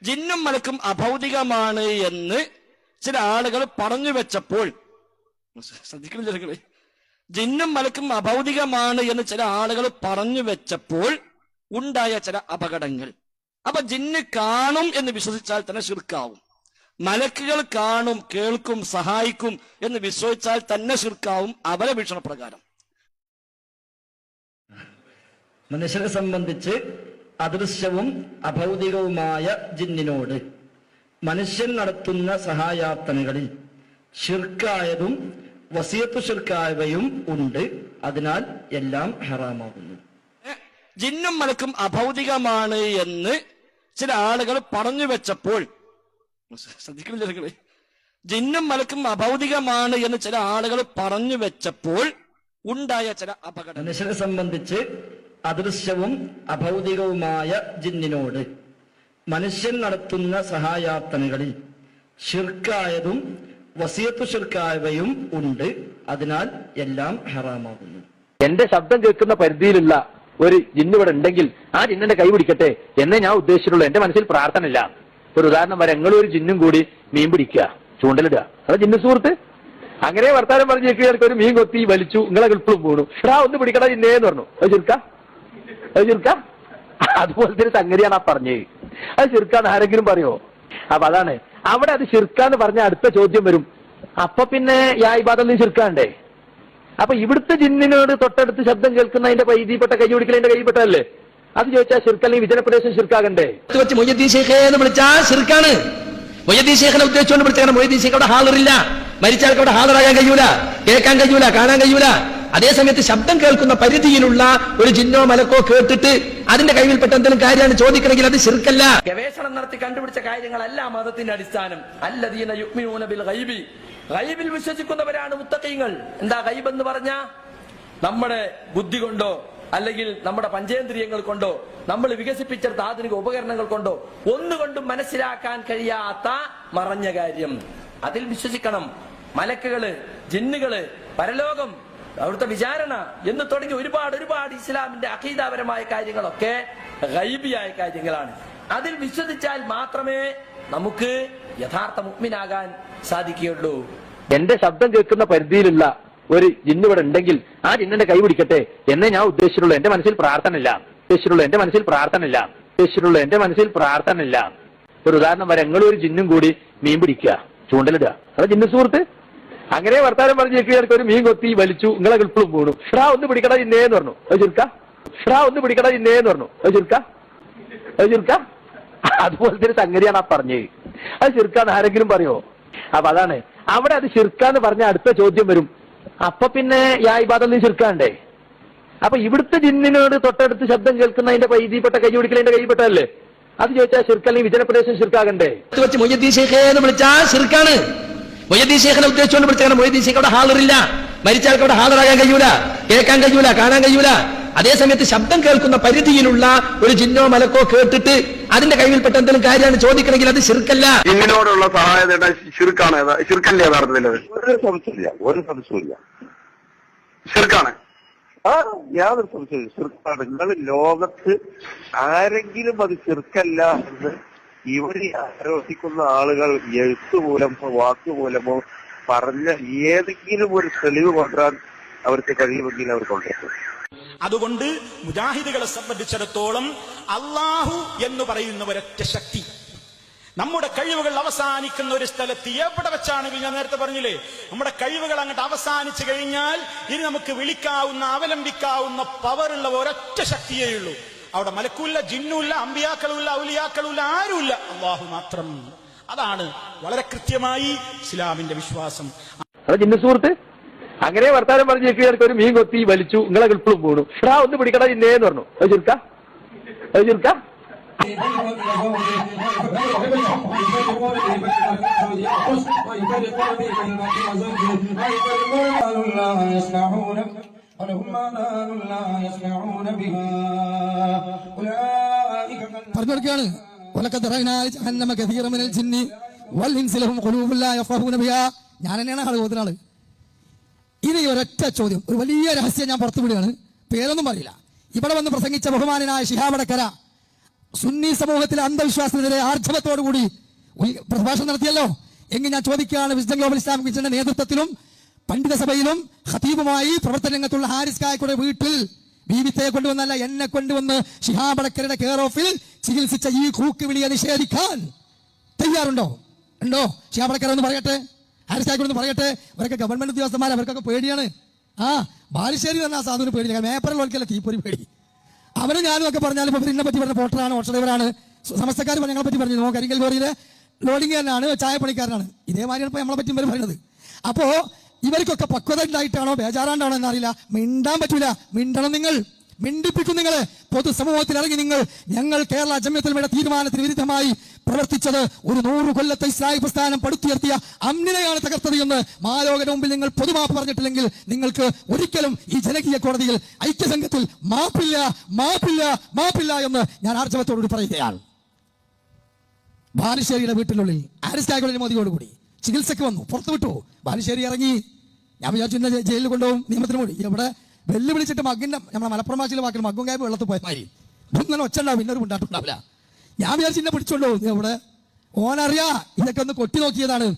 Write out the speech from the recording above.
ജിന്നും മലക്കും അഭൗതികമാണ് എന്ന് ചില ആളുകൾ പറഞ്ഞു വെച്ചപ്പോൾ, ശ്രദ്ധിക്കുന്നില്ല, ജിന്നും മലക്കും അഭൗതികമാണ് എന്ന് ചില ആളുകൾ പറഞ്ഞു വെച്ചപ്പോൾ ഉണ്ടായ ചില അപകടങ്ങൾ. അപ്പൊ ജിന്ന് കാണും എന്ന് വിശ്വസിച്ചാൽ തന്നെ ശിർക്കാവും. മലക്കുകൾ കാണും, കേൾക്കും, സഹായിക്കും എന്ന് വിശ്വസിച്ചാൽ തന്നെ ശിർക്കാവും അവരെ വീക്ഷണപ്രകാരം. മനുഷ്യരെ സംബന്ധിച്ച് അദൃശ്യവും അഭൗതികവുമായ ജിന്നിനോട് മനുഷ്യൻ നടത്തുന്ന സഹായാർത്ഥനകളിൽ ശിർക്കായതും വസിയത്തു ശിർക്കായവയും ഉണ്ട്. അതിനാൽ എല്ലാം ഹറാമാകുന്നു. ജിന്നും മലക്കും അഭൗതികമാണ് എന്ന് ചില ആളുകൾ പറഞ്ഞു വെച്ചപ്പോൾ, ശ്രദ്ധിക്കുന്നില്ല, ജിന്നും മലക്കും അഭൗതികമാണ് എന്ന് ചില ആളുകൾ പറഞ്ഞു വെച്ചപ്പോൾ ഉണ്ടായ ചില അപകടം. മനുഷ്യരെ സംബന്ധിച്ച് അദൃശ്യവും അഭൗതികവുമായ ജിന്നിനോട് മനുഷ്യൻ നടത്തുന്ന സഹായാർത്ഥനകളിൽ ശിർക്കായതും വസിയത്തു ശിർക്കായവയും ഉണ്ട്. അതിനാൽ എല്ലാം ഹറാമാകുന്നു. എന്റെ ശബ്ദം കേൾക്കുന്ന പരിധിയിലുള്ള ഒരു ജിന്ന് ഇവിടെ ഉണ്ടെങ്കിൽ ആ ജിന്നിന്റെ കൈ പിടിക്കട്ടെ എന്നേ ഞാൻ ഉദ്ദേശിച്ചിട്ടുള്ളൂ. എന്റെ മനസ്സിൽ പ്രാർത്ഥന ഇല്ല. ഒരു ഉദാഹരണം വരെ, ഒരു ജിന്നും കൂടി മീൻ പിടിക്കുക, ചൂണ്ടലിടുക, അത് ജിന്നു സുഹൃത്ത് അങ്ങനെ വർത്താനം പറഞ്ഞ് കേൾക്കുക, ഒരു മീൻ കൊത്തി വലിച്ചു, നിങ്ങളെ ഗൾപ്പിളും പോണു, ഒന്ന് പിടിക്കടാ ജിന്നേന്ന് പറഞ്ഞു. അത് ചുരുക്ക അതുപോലത്തെ ഒരു സംഗതിയാണ് ആ പറഞ്ഞത്. അത് ചുരുക്കാന്ന് ആരെങ്കിലും പറയോ? അപ്പൊ അതാണ് അവിടെ അത് ശിർക്കാന്ന് പറഞ്ഞ അടുത്ത ചോദ്യം വരും. അപ്പൊ പിന്നെ യാ ഇബാദത്ത് ശിർക്കാണ്ടേ? അപ്പൊ ഇവിടുത്തെ ജിന്നിനോട് തൊട്ടടുത്ത് ശബ്ദം കേൾക്കുന്ന അതിന്റെ പൈതിപ്പെട്ട കൈ പിടിക്കലതിന്റെ കൈപ്പെട്ടല്ലേ? അത് ചോദിച്ചാൽ ശിർക്ക് അല്ലെങ്കിൽ വിജനപ്രദേശം ശിർക്കാകണ്ടേ? മൊയ്യദ്ദീൻ ശൈഖ് എന്ന് വിളിച്ചാൽ ശിർക്കാണ്. മൊയ്യദ്ദീൻ ശൈഖിനെ ഉദ്ദേശിച്ചുകൊണ്ട് വിളിച്ചാൽ മൊയ്യദ്ദീൻ ശൈഖ് അവിടെ ഹാളിറില്ല. മരിച്ചാൽ അവിടെ ഹാജരാകാൻ കഴിയൂല, കേൾക്കാൻ കഴിയൂല, കാണാൻ കഴിയൂല. അതേസമയത്ത് ശബ്ദം കേൾക്കുന്ന പരിധിയിലുള്ള ഒരു ജിന്നോ മലക്കോ കേട്ടിട്ട് അതിന്റെ കൈവിൽപ്പെട്ട എന്തെങ്കിലും കാര്യമാണ് ചോദിക്കണമെങ്കിൽ അത് ശിർക്കല്ല. ഗവേഷണം നടത്തി കണ്ടുപിടിച്ച കാര്യങ്ങളല്ല മതത്തിന്റെ അടിസ്ഥാനം. അല്ലദീന യുഅ്മിനൂന ബിൽ ഗൈബി, ഗൈബിൽ വിശ്വസിക്കുന്നവരാണ് മുത്തഖീങ്ങൾ. എന്താ ഗൈബ് എന്ന് പറഞ്ഞാ? നമ്മുടെ ബുദ്ധി കൊണ്ടോ അല്ലെങ്കിൽ നമ്മുടെ പഞ്ചേന്ദ്രിയങ്ങൾ കൊണ്ടോ നമ്മൾ വികസിപ്പിച്ചെടുത്ത ആധുനിക ഉപകരണങ്ങൾ കൊണ്ടോ ഒന്നുകൊണ്ടും മനസ്സിലാക്കാൻ കഴിയാത്ത മറഞ്ഞ കാര്യം, അതിൽ വിശ്വസിക്കണം. മലക്കുകള്, ജിന്നുകള്, പരലോകം, അവിടുത്തെ വിചാരണ എന്ന് തുടങ്ങി ഒരുപാട് ഇസ്ലാമിന്റെ അഖീദാപരമായ കാര്യങ്ങളൊക്കെ ഗൈബിയായ കാര്യങ്ങളാണ്. അതിൽ വിശ്വസിച്ചാൽ മാത്രമേ നമുക്ക് യഥാർത്ഥ മുഅ്മിനാകാൻ സാധിക്കുകയുള്ളൂ. എന്റെ ശബ്ദം കേൾക്കുന്ന പരിധിയിലുള്ള ഒരു ജിന്ന് ഇവിടെ ഉണ്ടെങ്കിൽ ആ ജിന്നിന്റെ കൈ പിടിക്കട്ടെ എന്നേ ഞാൻ ഉദ്ദേശിച്ചിട്ടുള്ളൂ. എന്റെ മനസ്സിൽ പ്രാർത്ഥന ഇല്ല. ഒരു ഉദാഹരണം വരെ, ഒരു ജിന്നും കൂടി മീൻ പിടിക്കുക, ചൂണ്ടലിടുക, അത് ജിന്നു സുഹൃത്ത് അങ്ങനെ വർത്താനം പറഞ്ഞ് കേൾക്കുക, ഒരു മീൻ കൊത്തി വലിച്ചു, നിങ്ങളെ ഗൾപ്പിളും പോണു, ഒന്ന് പിടിക്കടാ ജിന്നേന്ന് പറഞ്ഞു. അത് ചുരുക്ക അതുപോലത്തെ ഒരു സംഗതിയാണ് ആ പറഞ്ഞത്. അത് ശിർക്കാന്ന് ആരെങ്കിലും പറയോ? അപ്പൊ അതാണ് അവിടെ അത് ശിർക്കാന്ന് പറഞ്ഞ അടുത്ത ചോദ്യം വരും. അപ്പൊ പിന്നെ യാ ഇബാദത്ത് ശിർക്കാണ്ടേ? അപ്പൊ ഇവിടുത്തെ ജിന്നിനോട് തൊട്ടടുത്ത് ശബ്ദം കേൾക്കുന്ന അതിന്റെ പൈതിപ്പെട്ട കൈ പിടിക്കലതിന്റെ കൈപ്പെട്ടല്ലേ? അത് ചോദിച്ചാൽ ശിർക്ക് അല്ലെങ്കിൽ വിജനപ്രദേശം ശിർക്കാകണ്ടേ? മൊയ്യദ്ദീൻ ശൈഖ് എന്ന് വിളിച്ചാൽ ശിർക്കാണ്. മൊയ്യദ്ദീൻ ശൈഖിനെ ഉദ്ദേശിച്ചുകൊണ്ട് വിളിച്ചാൽ മൊയ്യദ്ദീൻ ശൈഖ് അവിടെ ഹാളിറില്ല. മരിച്ചാൽ അവിടെ ഹാജരാകാൻ കഴിയൂല, കേൾക്കാൻ കഴിയൂല, കാണാൻ കഴിയൂല. അതേസമയത്ത് ശബ്ദം കേൾക്കുന്ന പരിധിയിലുള്ള ഒരു ജിന്നോ മലക്കോ കേട്ടിട്ട് അതിന്റെ കൈവിൽപ്പെട്ട എന്തെങ്കിലും കാര്യമാണ് ചോദിക്കണമെങ്കിൽ അത് ശിർക്കല്ല. ജിന്നിനോടുള്ള സഹായത ശിർക്കാണ്. ശിർക്കല്ലേ യഥാർത്ഥത്തിൽ? ഒരു സംശയമില്ല, ശിർക്കാണ്. യാതൊരു സംശയമില്ല, ശിർക്കാണ്. നിങ്ങൾ ലോകത്ത് ആരെങ്കിലും അത് ശിർക്കല്ല എന്ന് ഇവിടെ ആരോപിക്കുന്ന ആളുകൾ എഴുത്തുമൂലമോ വാക്കുമൂലമോ പറഞ്ഞ ഏതെങ്കിലും ഒരു തെളിവ് കൊണ്ടുവരാൻ അവർക്ക് കഴിയുമെങ്കിൽ അവർ കൊണ്ടുവരും. അതുകൊണ്ട് മുജാഹിദുകളെ സംബന്ധിച്ചിടത്തോളം അള്ളാഹു എന്ന് പറയുന്ന ഒരൊറ്റ ശക്തി, നമ്മുടെ കഴിവുകൾ അവസാനിക്കുന്ന ഒരു സ്ഥലത്ത് എവിടെ വെച്ചാണെങ്കിലും, ഞാൻ നേരത്തെ പറഞ്ഞില്ലേ, നമ്മുടെ കഴിവുകൾ അങ്ങോട്ട് അവസാനിച്ചു കഴിഞ്ഞാൽ ഇനി നമുക്ക് വിളിക്കാവുന്ന, അവലംബിക്കാവുന്ന പവറുള്ള ഒരൊറ്റ ശക്തിയേ ഉള്ളൂ. അവിടെ മലക്കുമില്ല, ജിന്നുമില്ല, അമ്പിയാക്കളുമില്ല, ഔലിയാക്കളുമില്ല, ആരുമില്ല, അള്ളാഹു മാത്രം. അതാണ് വളരെ കൃത്യമായി ഇസ്ലാമിന്റെ വിശ്വാസം. ജിന്നു സുഹൃത്ത് അങ്ങനെ വർത്താനം പറഞ്ഞ് കേൾക്കുക, ഒരു മീൻ കൊത്തി വലിച്ചു, നിങ്ങളെ ഗൾപ്പിളും പോണു, ഒന്ന് പിടിക്കടാ ജിന്നേന്ന് പറഞ്ഞു. അത് ചുരുക്ക പറഞ്ഞെടുക്കുകയാണ്. ഞാൻ തന്നെയാണ് ആള് പോകുന്ന. ഇനി ഒരൊറ്റ ചോദ്യം, ഒരു വലിയ രഹസ്യം ഞാൻ പുറത്തുവിടുകയാണ്, പേരൊന്നും പറയില്ല. ഇവിടെ വന്ന് പ്രസംഗിച്ച ബഹുമാനായ ശിഹാബടക്കര സുന്നി സമൂഹത്തിലെ അന്ധവിശ്വാസത്തിനെതിരെ ആർജവത്തോടുകൂടി പ്രഭാഷണം നടത്തിയല്ലോ. എങ്കിൽ ഞാൻ ചോദിക്കുകയാണ്, വിസ്ഡം ഗ്ലോബൽ ഇസ്ലാമിക് മിഷന്റെ നേതൃത്വത്തിലും പണ്ഡിത സഭയിലും ഖതീബുമായി പ്രവർത്തന രംഗത്തുള്ള ഹാരിസ് കായയുടെ വീട്ടിൽ ബീവിത്തയെ കൊണ്ടുവന്നല്ല, എന്നെ കൊണ്ടുവന്ന് ശിഹാബ് അടക്കരയുടെ കെയർ ഓഫിൽ ചികിത്സിച്ച ഈ കൂക്ക് വിളിയെ നിഷേധിക്കാൻ തയ്യാറുണ്ടോ? ഉണ്ടോ? ശിഹാബ് അടക്കര ഒന്ന് പറയട്ടെ, ഹാരിസ് കായക്കോട് ഒന്ന് പറയട്ടെ. അവരൊക്കെ ഗവൺമെന്റ് ഉദ്യോഗസ്ഥന്മാർ, അവർക്കൊക്കെ പേടിയാണ്. ബാലുശ്ശേരി പറഞ്ഞ ആ സാധുവിന് പേടിയില്ല, മേപ്പറിലുള്ളവർക്കല്ല തീപ്പൊരി പേടി. അവരെ ഞാനും ഒക്കെ പറഞ്ഞാൽ ഇപ്പൊ ഇതിനെ പറ്റി പറഞ്ഞ പോട്ടറാണ്, ഓട്ടോ ഡ്രൈവറാണ്, സമസ്തക്കാർ ഞങ്ങളെ പറ്റി പറഞ്ഞു, കരിങ്കൽ ലോറിയിലെ ലോഡിംഗ് തന്നെയാണ്, ചായപ്പണിക്കാരനാണ്. ഇതേമാതിരിയാണ് ഇപ്പൊ നമ്മളെ പറ്റി ഇവർ പറയുന്നത്. അപ്പോ ഇവർക്കൊക്കെ പക്വത ഉണ്ടായിട്ടാണോ ബേജാറാണ്ടാണോ എന്നറിയില്ല. മിണ്ടാൻ പറ്റൂല, മിണ്ടണം നിങ്ങൾ, മിണ്ടിപ്പിക്കും നിങ്ങളെ. പൊതുസമൂഹത്തിൽ ഇറങ്ങി നിങ്ങൾ ഞങ്ങൾ കേരള ജംഇയ്യത്തുൽ തീരുമാനത്തിന് വിരുദ്ധമായി പ്രവർത്തിച്ചത് ഒരു 100 കൊല്ലത്തെ ഇസ്ലാഹി പ്രസ്ഥാനം പടുത്തുയർത്തിയ അമ്നിനെയാണ് തകർത്തത് എന്ന് മാലോകരുടെ മുമ്പിൽ നിങ്ങൾ പൊതുമാപ്പ് പറഞ്ഞിട്ടില്ലെങ്കിൽ നിങ്ങൾക്ക് ഒരിക്കലും ഈ ജനകീയ കോടതിയിൽ ഐക്യസംഘത്തിൽ മാപ്പില്ല, മാപ്പില്ല, മാപ്പില്ല എന്ന് ഞാൻ ആർജവത്തോടുകൂടി പറയുകയാണ്. ബാലുശ്ശേരിയുടെ വീട്ടിനുള്ളിൽ ഹാരിസ് കായയുടെ മോദിയോടുകൂടി ചികിത്സയ്ക്ക് വന്നു, പുറത്തു വിട്ടു. ബാലുശ്ശേരി ഇറങ്ങി. ഞാൻ വിചാരിച്ചു ഇന്ന് ജയിലിൽ കൊണ്ടുപോകും, നിയമത്തിന് കൂടി. ഇവിടെ വെല്ലുവിളിച്ചിട്ട് മകിന്റെ നമ്മുടെ മലപ്പുറം ഭാഷയിലെ വാക്കിൽ മഗ്ഗും കായ് വെള്ളത്തിൽ പോയ മാതിരി ഇങ്ങനെ ഒച്ച ഉണ്ടാവും, പിന്നെ ഒരു ഉണ്ടായിട്ടുണ്ടാവില്ല. ഞാൻ വിചാരിച്ചു ഇന്നെ പിടിച്ചോണ്ടോ ഇവിടെ ഓനറിയാ ഇതൊക്കെ ഒന്ന് കൊട്ടി നോക്കിയതാണ്.